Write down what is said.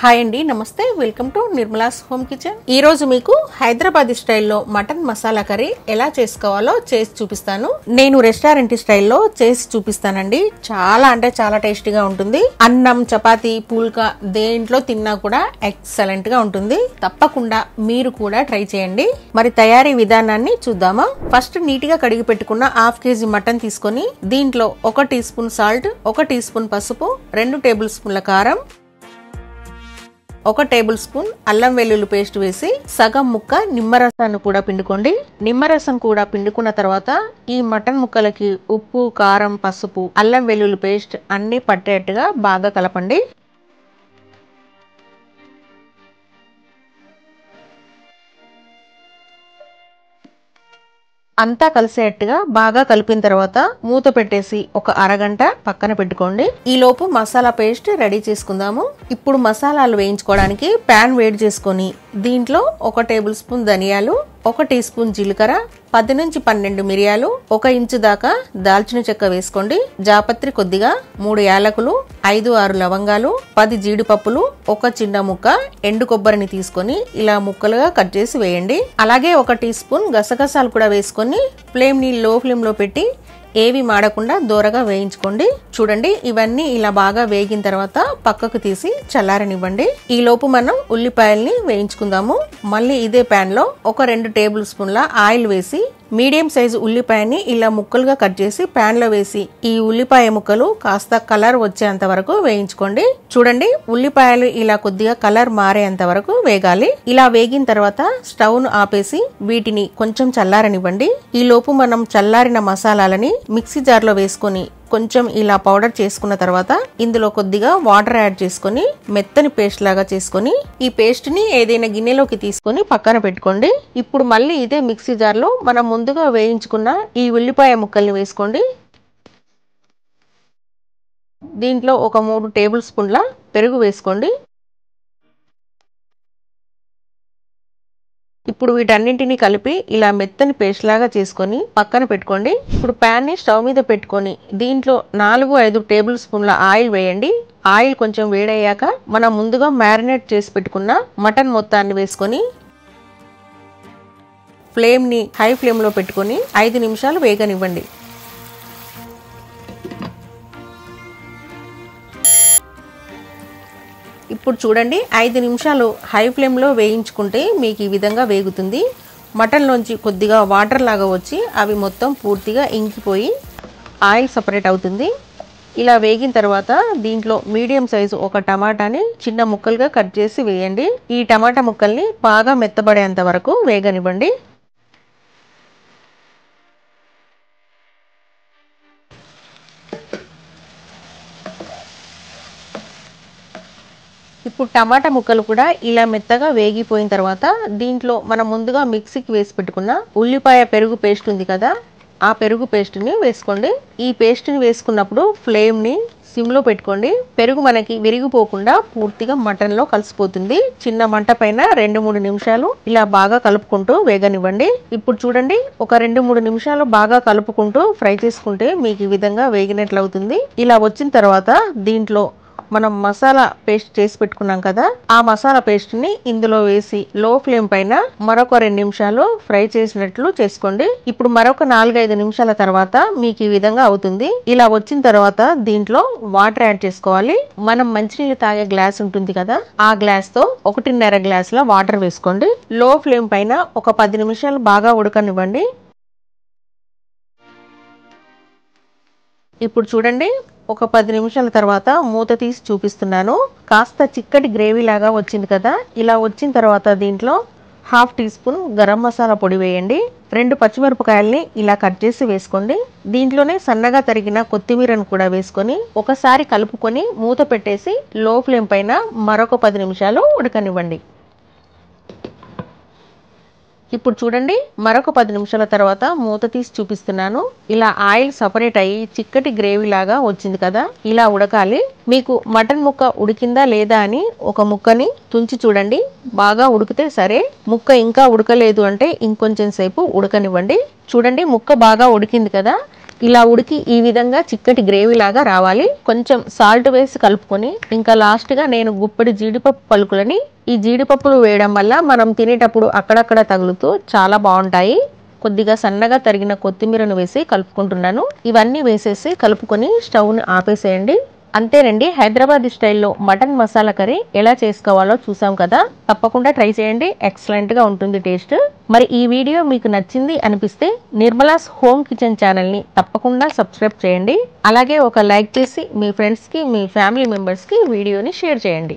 Hi అండి, నమస్తే. Welcome to Nirmala's home kitchen. ఈ రోజు మీకు హైదరాబాదీ స్టైల్లో మటన్ మసాలా కర్రీ ఎలా చేసుకోవాలో చేసి చూపిస్తాను. నేను రెస్టారెంట్ స్టైల్లో చేసి చూపిస్తానండి. చాలా అంటే చాలా టేస్టీగా ఉంటుంది. అన్నం, చపాతీ, పూల్కా దేంట్లో తిన్నా కూడా ఎక్సలెంట్ గా ఉంటుంది. తప్పకుండా మీరు కూడా ట్రై చేయండి. మరి తయారీ విధానాన్ని చూద్దామా? ఫస్ట్ నీట్ గా కడిగి పెట్టుకున్న హాఫ్ కేజీ మటన్ తీసుకొని దీంట్లో 1 teaspoon salt, 1 teaspoon పసుపు, 2 టేబుల్ స్పూన్ల కారం, 1 టేబుల్ స్పూన్ అల్లం వెల్లుల్లి పేస్ట్ వేసి సగం ముక్క నిమ్మరసాన్ని కూడా పిండుకోండి. నిమ్మరసం కూడా పిండుకున్న తర్వాత ఈ మటన్ ముక్కలకి ఉప్పు, కారం, పసుపు, అల్లం వెల్లుల్లి పేస్ట్ అన్ని పట్టేట్టుగా బాగా కలపండి. అంతా కలిసేట్టుగా బాగా కలిపిన తర్వాత మూత పెట్టేసి ఒక అరగంట పక్కన పెట్టుకోండి. ఈ లోపు మసాలా పేస్ట్ రెడీ చేసుకుందాము. ఇప్పుడు మసాలాలు వేయించుకోవడానికి ప్యాన్ వేడి చేసుకొని దీంట్లో 1 టేబుల్ స్పూన్ ధనియాలు, 1 టీ స్పూన్ జీలకర్ర, 10 నుంచి 12 మిరియాలు, 1 ఇంచు దాకా దాల్చిన చెక్క వేసుకోండి. జాపత్రి కొద్దిగా, 3 యాలకులు, 5-6 లవంగాలు, 10 జీడిపప్పులు, 1 చిన్న ముక్క ఎండు కొబ్బరిని తీసుకొని ఇలా ముక్కలుగా కట్ చేసి వేయండి. అలాగే 1 టీ స్పూన్ గసగసాలు కూడా వేసుకొని ఫ్లేమ్ ని లో ఫ్లేమ్ లో పెట్టి ఏవి మాడకుండా దూరగా వేయించుకోండి. చూడండి, ఇవన్నీ ఇలా బాగా వేగిన తర్వాత పక్కకు తీసి చల్లారనివ్వండి. ఈ లోపు మనం ఉల్లిపాయల్ని వేయించుకుందాము. మళ్ళీ ఇదే ప్యాన్ లో 2 టేబుల్ స్పూన్ల ఆయిల్ వేసి మీడియం సైజు ఉల్లిపాయని ఇలా ముక్కలుగా కట్ చేసి ప్యాన్ లో వేసి ఈ ఉల్లిపాయ ముక్కలు కాస్త కలర్ వచ్చేంత వరకు వేయించుకోండి. చూడండి, ఉల్లిపాయలు ఇలా కొద్దిగా కలర్ మారేంత వరకు వేగాలి. ఇలా వేగిన తర్వాత స్టవ్ ను ఆపేసి వీటిని కొంచెం చల్లారనివ్వండి. ఈ లోపు మనం చల్లారిన మసాలాలని మిక్సీ జార్ లో వేసుకొని కొంచెం ఇలా పౌడర్ చేసుకున్న తర్వాత ఇందులో కొద్దిగా వాటర్ యాడ్ చేసుకొని మెత్తని పేస్ట్ లాగా చేసుకొని ఈ పేస్ట్ ని ఏదైనా గిన్నెలోకి తీసుకొని పక్కన పెట్టుకోండి. ఇప్పుడు మళ్ళీ ఇదే మిక్సీ జార్ లో మనం ముందుగా వేయించుకున్న ఈ ఉల్లిపాయ ముక్కల్ని వేసుకోండి. దీంట్లో ఒక 3 టేబుల్ స్పూన్ల పెరుగు వేసుకోండి. ఇప్పుడు వీటన్నింటినీ కలిపి ఇలా మెత్తని పేస్ట్ లాగా చేసుకొని పక్కన పెట్టుకోండి. ఇప్పుడు ప్యాన్ ని స్టవ్ మీద పెట్టుకొని దీంట్లో 4-5 టేబుల్ స్పూన్ల ఆయిల్ వేయండి. ఆయిల్ కొంచెం వేడయ్యాక మనం ముందుగా మ్యారినేట్ చేసి పెట్టుకున్న మటన్ మొత్తాన్ని వేసుకొని ఫ్లేమ్ ని హై ఫ్లేమ్ లో పెట్టుకొని 5 నిమిషాలు వేగనివ్వండి. ఇప్పుడు చూడండి, 5 నిమిషాలు హై ఫ్లేమ్ లో వేయించుకుంటే మీకు ఈ విధంగా వేగుతుంది. మటన్ లోంచి కొద్దిగా వాటర్ లాగా వచ్చి అవి మొత్తం పూర్తిగా ఇంకిపోయి ఆయిల్ సపరేట్ అవుతుంది. ఇలా వేగిన తర్వాత దీంట్లో మీడియం సైజు 1 టమాటాని చిన్న ముక్కలుగా కట్ చేసి వేయండి. ఈ టమాటా ముక్కల్ని బాగా మెత్తబడేంత వరకు వేగనివ్వండి. ఇప్పుడు టమాటా ముక్కలు కూడా ఇలా మెత్తగా వేగిపోయిన తర్వాత దీంట్లో మనం ముందుగా మిక్సీకి వేసి పెట్టుకున్న ఉల్లిపాయ పెరుగు పేస్ట్ ఉంది కదా, ఆ పెరుగు పేస్ట్ ని వేసుకోండి. ఈ పేస్ట్ ని వేసుకున్నప్పుడు ఫ్లేమ్ ని సిమ్ లో పెట్టుకోండి. పెరుగు మనకి విరిగిపోకుండా పూర్తిగా మటన్ లో కలిసిపోతుంది. చిన్న మంట పైన 2-3 నిమిషాలు ఇలా బాగా కలుపుకుంటూ వేగనివ్వండి. ఇప్పుడు చూడండి, ఒక 2-3 నిమిషాలు బాగా కలుపుకుంటూ ఫ్రై చేసుకుంటే మీకు ఈ విధంగా వేగినట్లు అవుతుంది. ఇలా వచ్చిన తర్వాత దీంట్లో మనం మసాలా పేస్ట్ చేసి పెట్టుకున్నాం కదా, ఆ మసాలా పేస్ట్ ని ఇందులో వేసి లో ఫ్లేమ్ పైన మరొక 2 నిమిషాలు ఫ్రై చేసినట్లు చేసుకోండి. ఇప్పుడు మరొక 4-5 నిమిషాల తర్వాత మీకు ఈ విధంగా అవుతుంది. ఇలా వచ్చిన తర్వాత దీంట్లో వాటర్ యాడ్ చేసుకోవాలి. మనం మంచినీళ్ళు తాగే గ్లాస్ ఉంటుంది కదా, ఆ గ్లాస్ తో 1.5 గ్లాసుల వాటర్ వేసుకోండి. లో ఫ్లేమ్ పైన ఒక 10 నిమిషాలు బాగా ఉడకనివ్వండి. ఇప్పుడు చూడండి, ఒక 10 నిమిషాల తర్వాత మూత తీసి చూపిస్తున్నాను. కాస్త చిక్కటి గ్రేవీ లాగా వచ్చింది కదా. ఇలా వచ్చిన తర్వాత దీంట్లో 1/2 టీ స్పూన్ గరం మసాలా పొడి వేయండి. 2 పచ్చిమిరపకాయల్ని ఇలా కట్ చేసి వేసుకోండి. దీంట్లోనే సన్నగా తరిగిన కొత్తిమీరను కూడా వేసుకొని ఒకసారి కలుపుకొని మూత పెట్టేసి లో ఫ్లేమ్ పైన మరొక 10 నిమిషాలు ఉడకనివ్వండి. ఇప్పుడు చూడండి, మరొక 10 నిమిషాల తర్వాత మూత తీసి చూపిస్తున్నాను. ఇలా ఆయిల్ సపరేట్ అయ్యి చిక్కటి గ్రేవీ లాగా వచ్చింది కదా, ఇలా ఉడకాలి. మీకు మటన్ ముక్క ఉడికిందా లేదా అని ఒక ముక్కని తుంచి చూడండి. బాగా ఉడికితే సరే, ముక్క ఇంకా ఉడకలేదు అంటే ఇంకొంచెం సేపు ఉడకనివ్వండి. చూడండి, ముక్క బాగా ఉడికింది కదా. ఇలా ఉడికి ఈ విధంగా చిక్కటి గ్రేవీ లాగా రావాలి. కొంచెం సాల్ట్ వేసి కలుపుకొని ఇంకా లాస్ట్ గా నేను గుప్పెడి జీడిపప్పు పలుకులని, ఈ జీడిపప్పులు వేయడం వల్ల మనం తినేటప్పుడు అక్కడక్కడ తగులుతూ చాలా బాగుంటాయి. కొద్దిగా సన్నగా తరిగిన కొత్తిమీరను వేసి కలుపుకుంటున్నాను. ఇవన్నీ వేసేసి కలుపుకొని స్టవ్ని ఆపేసేయండి. అంతేనండి, హైదరాబాద్ స్టైల్లో మటన్ మసాలా కర్రీ ఎలా చేసుకోవాలో చూసాం కదా. తప్పకుండా ట్రై చేయండి, ఎక్సలెంట్ గా ఉంటుంది టేస్ట్. మరి ఈ వీడియో మీకు నచ్చింది అనిపిస్తే నిర్మలాస్ హోమ్ కిచెన్ ఛానల్ని తప్పకుండా సబ్స్క్రైబ్ చేయండి. అలాగే ఒక లైక్ చేసి మీ ఫ్రెండ్స్కి, మీ ఫ్యామిలీ మెంబర్స్కి వీడియోని షేర్ చేయండి.